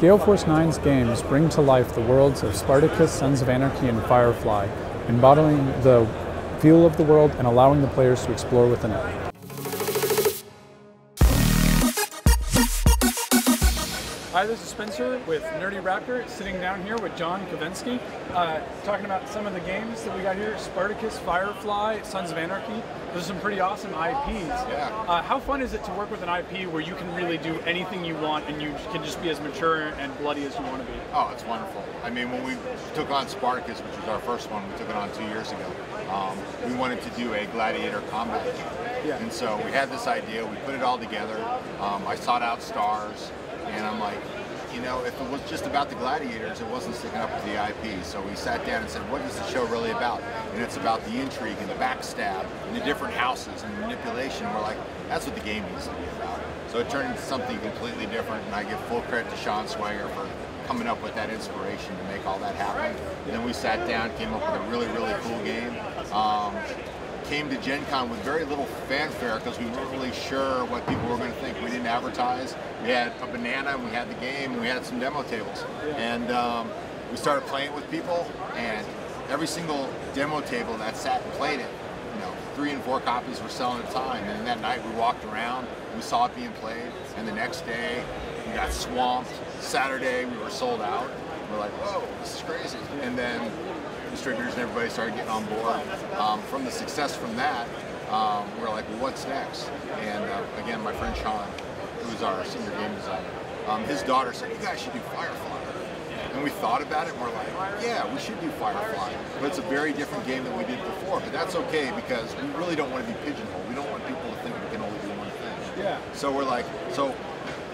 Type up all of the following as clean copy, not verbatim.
Gale Force 9's games bring to life the worlds of Spartacus, Sons of Anarchy, and Firefly, embodying the feel of the world and allowing the players to explore within it. Hi, this is Spencer with NerdyRaptor, sitting down here with John Kovaleski, talking about some of the games that we got here: Spartacus, Firefly, Sons of Anarchy. Those are some pretty awesome IPs. Yeah. How fun is it to work with an IP where you can really do anything you want and you can just be as mature and bloody as you want to be? Oh, it's wonderful. I mean, when we took on Spartacus, which was our first one, we took it on 2 years ago, we wanted to do a gladiator combat game. Yeah. And so we had this idea, we put it all together. I sought out stars, and I'm like, you know, if it was just about the gladiators, it wasn't sticking up to the IP. So we sat down and said, what is the show really about? And it's about the intrigue and the backstab and the different houses and manipulation. We're like, that's what the game needs to be about. So it turned into something completely different, and I give full credit to Sean Swager for coming up with that inspiration to make all that happen. And then we sat down, came up with a really, really cool game. Came to GenCon with very little fanfare because we weren't really sure what people were going to think. We didn't advertise. We had a banana, and we had the game, and we had some demo tables. And we started playing with people, and every single demo table that sat and played it, you know, 3 and 4 copies were selling at a time. And that night we walked around, we saw it being played, and the next day we got swamped. Saturday we were sold out. We're like, whoa, this is crazy. And then distributors and everybody started getting on board. From the success from that, we're like, well, what's next? And again, my friend Sean, who's our senior game designer, his daughter said, you guys should do Firefly. And we thought about it, and we're like, yeah, we should do Firefly. But it's a very different game than we did before. But that's okay, because we really don't want to be pigeonholed. We don't want people to think we can only do one thing. Yeah. So we're like, so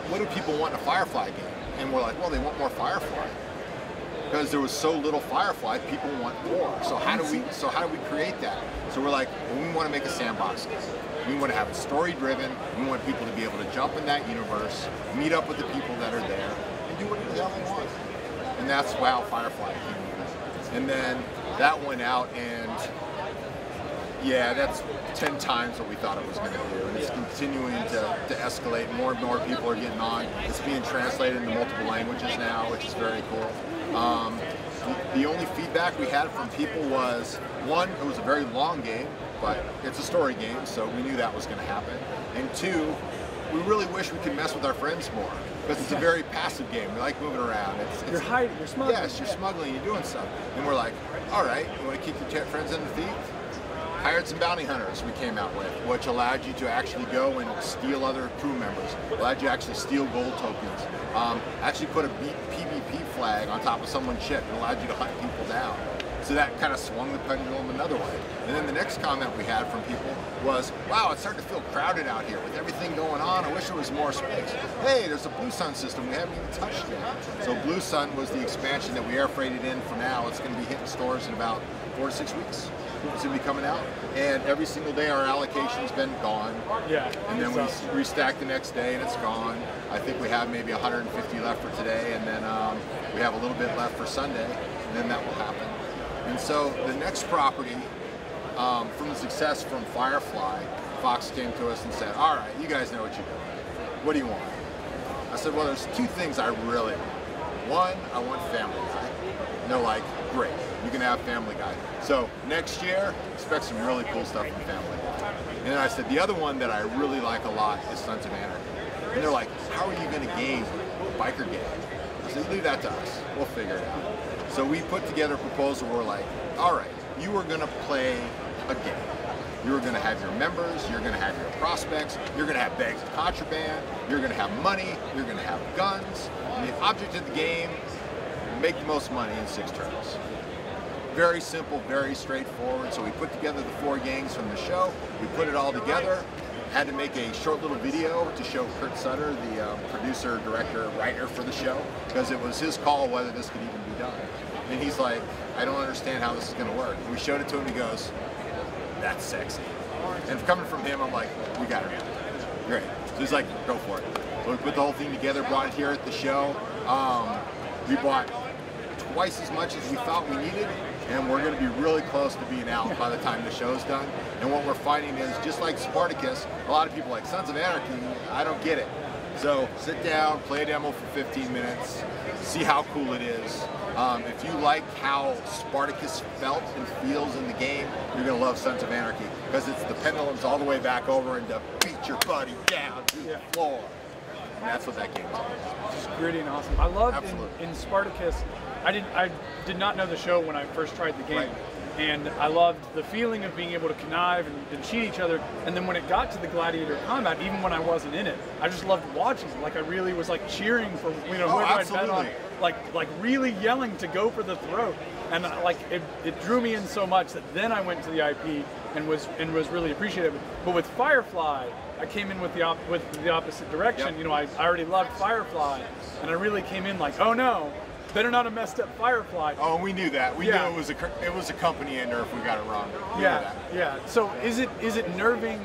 what do people want in a Firefly game? And we're like, well, they want more Firefly. Because there was so little Firefly, people want more. So how do we create that? So we're like, well, we want to make a sandbox game. We want to have it story-driven. We want people to be able to jump in that universe, meet up with the people that are there, and do whatever the hell they want. And that's how Firefly came about. And then that went out, and yeah, that's 10 times what we thought it was going to do. And it's continuing to escalate. More and more people are getting on. It's being translated into multiple languages now, which is very cool. The only feedback we had from people was, one, it was a very long game, but it's a story game, so we knew that was going to happen. And two, we really wish we could mess with our friends more, because it's a very passive game. We like moving around. You're hiding, you're smuggling. Yes, you're smuggling, you're doing stuff. And we're like, all right, you want to keep your friends on the feet? Hired some bounty hunters we came out with, which allowed you to actually go and steal other crew members, allowed you to actually steal gold tokens, actually put a PvP flag on top of someone's ship and allowed you to hunt people down. So that kind of swung the pendulum another way. And then the next comment we had from people was, wow, it's starting to feel crowded out here with everything going on. I wish there was more space. Hey, there's a Blue Sun system we haven't even touched yet. So Blue Sun was the expansion that we air freighted in for now. It's going to be hitting stores in about 4 to 6 weeks. It's going to be coming out. And every single day our allocation's been gone. Yeah. And then we restack the next day and it's gone. I think we have maybe 150 left for today, and then we have a little bit left for Sunday, and then that will happen. And so the next property, from the success from Firefly, Fox came to us and said, all right, you guys know what you're doing. What do you want? I said, well, there's 2 things I really want. One, I want Family Guy. And they're like, great, you can have Family Guy. So next year, expect some really cool stuff from Family Guy. And then I said, the other one that I really like a lot is Sons of Anarchy. And they're like, how are you going to game a biker game? I said, leave that to us. We'll figure it out. So we put together a proposal where we're like, all right, you are going to play a game. You're going to have your members, you're going to have your prospects, you're going to have bags of contraband, you're going to have money, you're going to have guns. And the object of the game, make the most money in 6 turns. Very simple, very straightforward. So we put together the 4 gangs from the show, we put it all together, had to make a short little video to show Kurt Sutter, the producer, director, writer for the show, because it was his call whether this could even be done. And he's like, I don't understand how this is going to work. And we showed it to him, and he goes, that's sexy. And coming from him, I'm like, we got it. Great. So he's like, go for it. So we put the whole thing together, brought it here at the show. We bought twice as much as we thought we needed, and we're going to be really close to being out by the time the show's done. And what we're finding is, just like Spartacus, a lot of people are like, Sons of Anarchy, I don't get it. So sit down, play a demo for 15 minutes, see how cool it is. If you like how Spartacus felt and feels in the game, you're going to love Sons of Anarchy, because it's the pendulums all the way back over and to beat your buddy down to the floor. And that's what that game is. Just gritty and awesome. I loved in Spartacus, I did not know the show when I first tried the game. Right. And I loved the feeling of being able to connive and cheat each other. And then when it got to the gladiator combat, even when I wasn't in it, I just loved watching it. Like I really was like cheering for whoever I'd bet on, like really yelling to go for the throat. And like it drew me in so much that then I went to the IP and was really appreciative. But with Firefly, I came in with the opposite direction. You know, I already loved Firefly, and I really came in like, oh no, better not have messed up Firefly. Oh, we knew that. We knew it was a company ender if we got it wrong. Yeah. So is it nerving,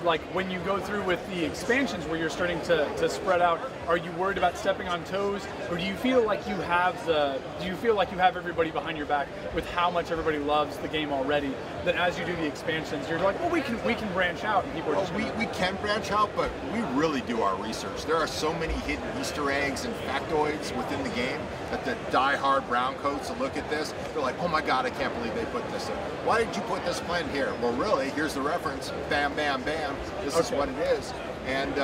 like when you go through with the expansions where you're starting to spread out? Are you worried about stepping on toes, or do you feel like you have everybody behind your back with how much everybody loves the game already? That as you do the expansions, you're like, well, we can branch out, and people are just we can branch out, but we really do our research. There are so many hidden Easter eggs and factoids within the game that the die-hard browncoats that look at this, they're like, oh my God, I can't believe they put this in. Why did you put this plan here? Well, really, here's the reference. Bam, bam, bam. This is what it is. And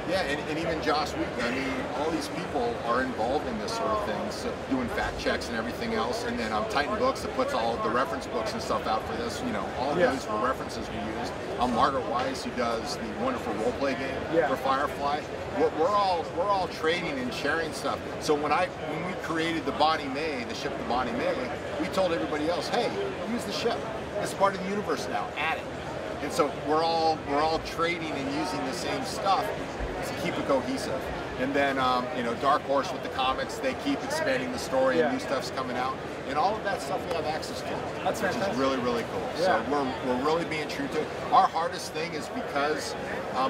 yeah, and even Joss Wheaton, I mean, all these people are involved in this sort of thing, so doing fact checks and everything else. And then Titan Books that puts all of the reference books and stuff out for this. You know, all of those were references we used. Margaret Wise, who does the wonderful roleplay game for Firefly. We're all trading and sharing stuff. So when we created the Bonnie May, the ship, the Bonnie May, we told everybody else, hey, use the ship. It's part of the universe now. Add it. And so we're all trading and using the same stuff to keep it cohesive. And then you know, Dark Horse with the comics, they keep expanding the story and new stuff's coming out. And all of that stuff we have access to. That's fantastic. Which is really, really cool. So we're really being true to it. Our hardest thing is because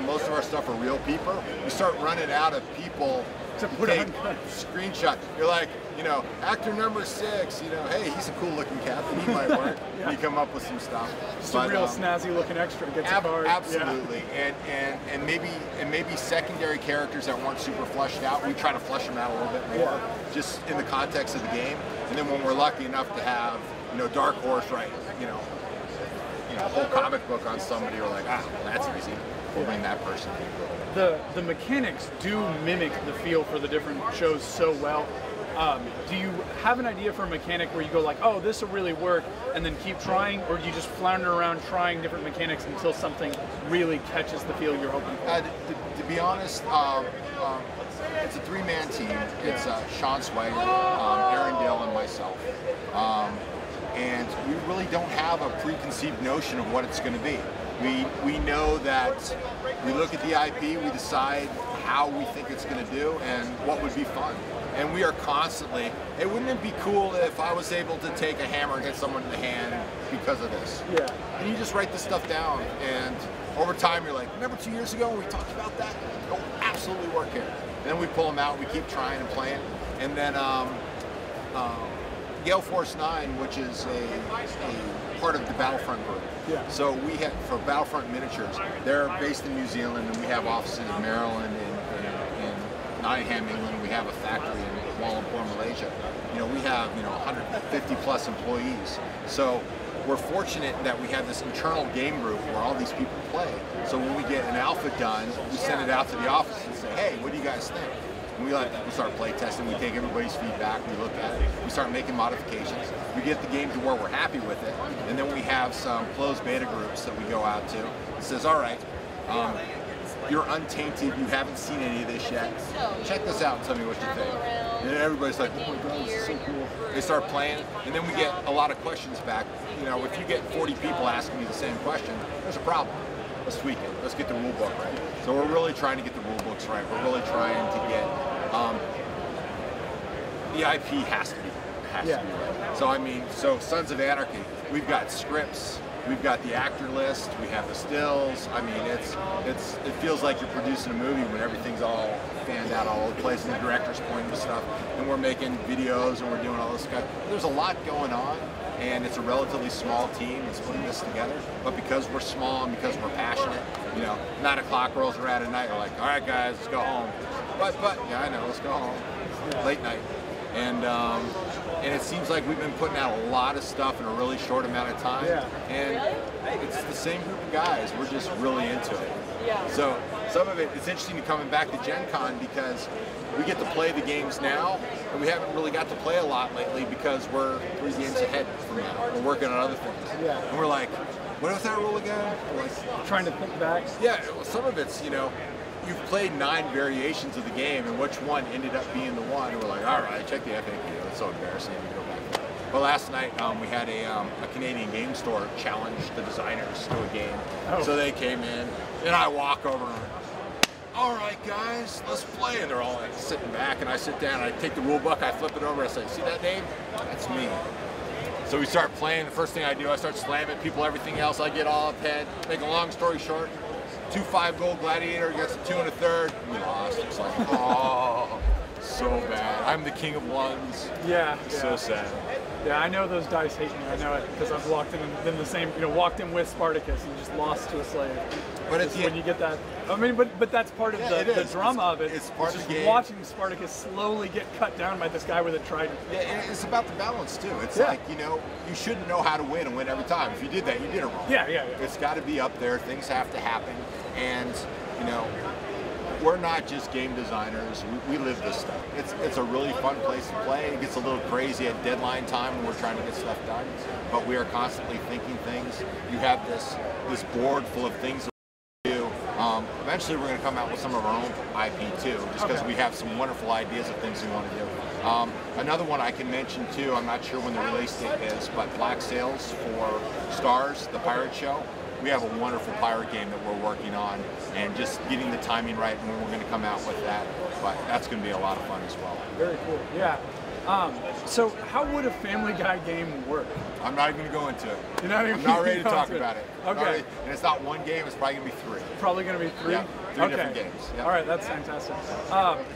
most of our stuff are real people, we start running out of people to take screenshot. You're like, you know, actor number 6, you know, hey, he's a cool looking captain, he might work. And you come up with some stuff. Just a real snazzy looking extra gets a card. Absolutely. And maybe secondary characters that weren't super fleshed out, we try to flesh them out a little bit more, just in the context of the game. And then when we're lucky enough to have, you know, Dark Horse write, you know, a whole comic book on somebody, we're like, well, that's easy. We'll bring that person in. The mechanics do mimic the feel for the different shows so well. Do you have an idea for a mechanic where you go like, oh, this will really work, and then keep trying, or do you just flounder around trying different mechanics until something really catches the feel you're hoping for? To be honest, it's a 3-man team. It's Sean Swagger, Aaron Dale, and myself. And we really don't have a preconceived notion of what it's going to be. We know that we look at the IP, we decide how we think it's going to do and what would be fun. And we are constantly, hey, wouldn't it be cool if I was able to take a hammer and hit someone in the hand because of this? Yeah. And you just write this stuff down, and over time you're like, remember 2 years ago when we talked about that? It'll absolutely work here. And then we pull them out, we keep trying and playing. And then Gale Force 9, which is a part of the Battlefront group. Yeah. So we have, for Battlefront Miniatures, they're based in New Zealand, and we have offices in Maryland and Nottingham, England. We have a factory in Kuala Lumpur, Malaysia. You know, we have 150 plus employees. So we're fortunate that we have this internal game group where all these people play. So when we get an alpha done, we send it out to the office and say, hey, what do you guys think? And we start play testing, we take everybody's feedback, we look at it, we start making modifications, we get the game to where we're happy with it, and then we have some closed beta groups that we go out to. It says, all right, you're untainted, you haven't seen any of this yet, check this out and tell me what you think. And everybody's like, oh my God, this is so cool. They start playing, and then we get a lot of questions back. You know, if you get 40 people asking you the same question, there's a problem. Let's tweak it. Let's get the rule book right. So we're really trying to get the rule books right. We're really trying to get the IP has to be right. So I mean, so Sons of Anarchy, we've got scripts we've got the actor list, we have the stills. I mean, it feels like you're producing a movie when everything's all fanned out all over the place, and the director's pointing to stuff, and we're making videos, and we're doing all this stuff. There's a lot going on, and it's a relatively small team that's putting this together. But because we're small and because we're passionate, you know, 9 o'clock rolls around at night, we're like, all right, guys, let's go home. But yeah, I know, let's go home. Late night. And it seems like we've been putting out a lot of stuff in a really short amount of time. And it's the same group of guys. We're just really into it. So some of it's interesting to coming back to GenCon because we get to play the games now, and we haven't really got to play a lot lately because we're 3 games ahead from now. We're working on other things. And we're like, what was that rule again? We're like, trying to think back. Yeah, well, some of it's, you know, you've played 9 variations of the game, and which one ended up being the one? And we're like, all right, check the FAQ. It's so embarrassing. We go back. Well, last night we had a Canadian game store challenge the designers to a game. So they came in, and I walk over and all right, guys, let's play. And they're all like sitting back, and I sit down, I take the rule book, I flip it over, I say, see that name? That's me. So we start playing. The first thing I do, I start slamming people, everything else. I get all up head. Make a long story short, 2 5-goal gladiator against a 2 1/3. We lost. It's like, oh, so bad. I'm the king of ones. So sad. Yeah, I know those dice hate me. I know it because I've walked in the same, you know, walked in with Spartacus and just lost to a slave. But it's when you get that, I mean, but that's part of the drama of it. It's part of the game. Watching Spartacus slowly get cut down by this guy with a trident. Yeah, and it's about the balance too. It's like, you know, you shouldn't know how to win and win every time. If you did that, you did it wrong. Yeah. It's got to be up there. Things have to happen, and you know, we're not just game designers. We live this stuff. It's a really fun place to play. It gets a little crazy at deadline time when we're trying to get stuff done, but we are constantly thinking things. You have this board full of things that we do. Eventually, we're going to come out with some of our own IP too, just because we have some wonderful ideas of things we want to do. Another one I can mention too, I'm not sure when the release date is, but Black Sails for Stars, the pirate show. We have a wonderful pirate game that we're working on, and just getting the timing right and when we're going to come out with that. But that's going to be a lot of fun as well. Very cool. Yeah. So how would a Family Guy game work? I'm not even going to go into it. You're not even I'm not ready to talk about it. Okay. And it's not one game, it's probably going to be 3. Probably going to be 3? Yeah, 3 different games. Yep. All right, that's fantastic.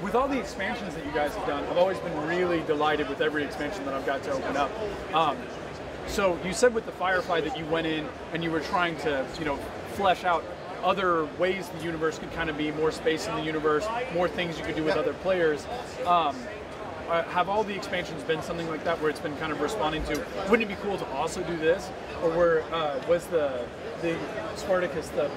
With all the expansions that you guys have done, I've always been really delighted with every expansion that I've got to open up. So you said with the Firefly that you went in and you were trying to, you know, flesh out other ways the universe could kind of be, more space in the universe, more things you could do with other players. Have all the expansions been something like that where it's been kind of responding to, wouldn't it be cool to also do this? Or was the Spartacus, the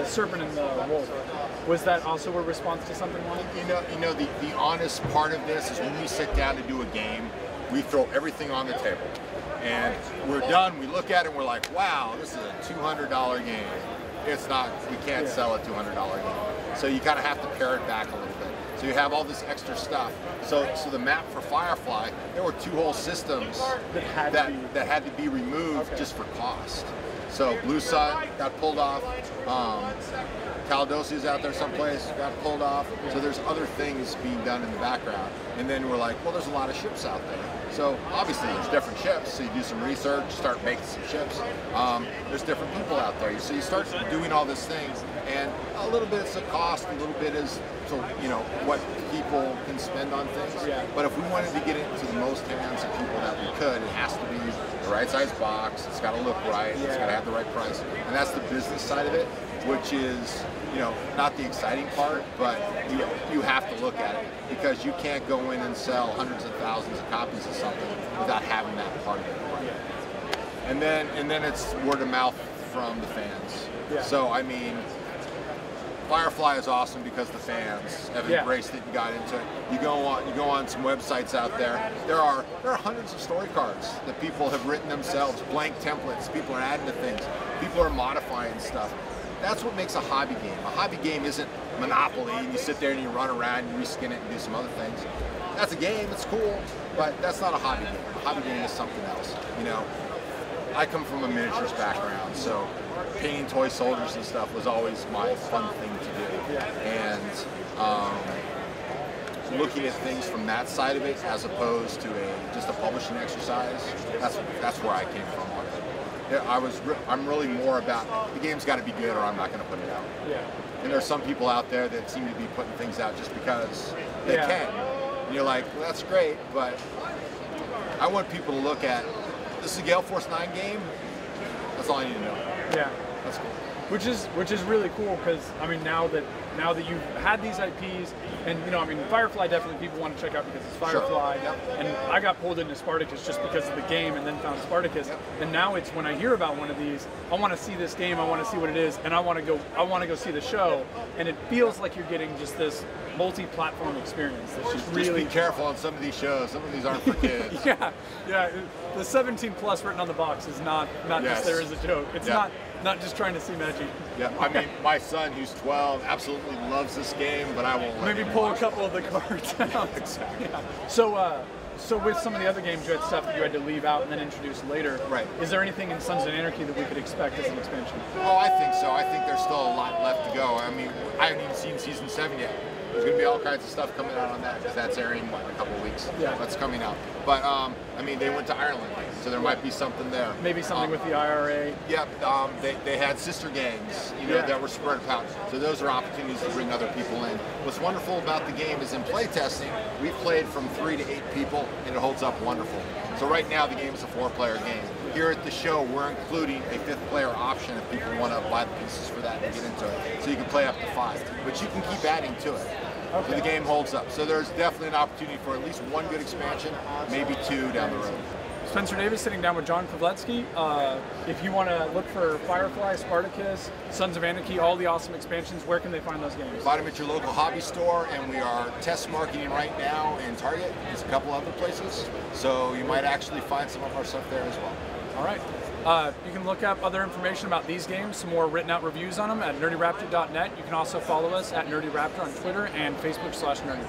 serpent and the wolf, was that also a response to something like that? You know, the honest part of this is when we sit down to do a game, we throw everything on the table. And we're done, we look at it and we're like, wow, this is a $200 game. It's not, we can't sell a $200 game. So you kind of have to pare it back a little bit. So you have all this extra stuff. So the map for Firefly, there were 2 whole systems that had to be removed just for cost. So Blue Sun got pulled off. Caladosia's out there someplace, got pulled off. So there's other things being done in the background. And then we're like, well, there's a lot of ships out there. So obviously there's different ships. So you do some research, start making some ships. There's different people out there. So you start doing all these things, and a little bit is the cost, a little bit is, so you know, what people can spend on things. But if we wanted to get it into the most hands of people that we could, it has to be the right size box. It's got to look right. It's got to have the right price. And that's the business side of it, which is, you know, not the exciting part, but you have to look at it, because you can't go in and sell hundreds of thousands of copies of something without having that part of it right. And then it's word of mouth from the fans. So I mean, Firefly is awesome because the fans have embraced it and got into it. You go on some websites out there. There are hundreds of story cards that people have written themselves, blank templates. People are adding to things. People are modifying stuff. That's what makes a hobby game. A hobby game isn't Monopoly and you sit there and you run around and reskin it and do some other things. That's a game, it's cool, but that's not a hobby game. A hobby game is something else. You know, I come from a miniatures background, so painting toy soldiers and stuff was always my fun thing to do. And looking at things from that side of it as opposed to just a publishing exercise, that's where I came from on it. I'm really more about the game's got to be good or I'm not going to put it out. Yeah. And there's some people out there that seem to be putting things out just because they can. And you're like, well, that's great, but I want people to look at, this is a Gale Force 9 game. That's all I need to know. Yeah. That's cool. Which is really cool because I mean now that you've had these IPs and I mean Firefly definitely people want to check out because it's Firefly. Sure. And I got pulled into Spartacus just because of the game and then found Spartacus. And now it's when I hear about one of these, I want to see this game, I want to see what it is, and I want to go see the show. And it feels like you're getting just this multi-platform experience. That's just really be careful on some of these shows. Some of these aren't for kids. yeah. The 17 plus written on the box is not just there as a joke. It's not just trying to see magic. Yeah, I mean, my son, who's 12, absolutely loves this game, but I won't let maybe him pull watch a couple of the cards out. Exactly. Yeah. So with some of the other games, you had stuff that you had to leave out and then introduce later. Right. Is there anything in Sons of Anarchy that we could expect as an expansion? Oh, I think so. I think there's still a lot left to go. I mean, I haven't even seen Season 7 yet. There's going to be all kinds of stuff coming out on that because that's airing in a couple of weeks. Yeah. That's coming out. But, I mean, they went to Ireland, so there might be something there. Maybe something with the IRA. Yep. They had sister gangs, that were spread out. So those are opportunities to bring other people in. What's wonderful about the game is in playtesting, we played from 3 to 8 people, and it holds up wonderful. So right now, the game is a 4-player game. Here at the show, we're including a 5th player option if people want to buy the pieces for that and get into it. So you can play up to 5, but you can keep adding to it. Okay. So the game holds up. So there's definitely an opportunity for at least 1 good expansion, maybe 2 down the road. Spencer Davis sitting down with John Kovaleski. If you want to look for Firefly, Spartacus, Sons of Anarchy, all the awesome expansions, where can they find those games? Buy them at your local hobby store, and we are test marketing right now in Target. There's a couple other places, so you might actually find some of our stuff there as well. All right. You can look up other information about these games, some more written out reviews on them at NerdyRaptor.net. You can also follow us at NerdyRaptor on Twitter and Facebook /NerdyRaptor.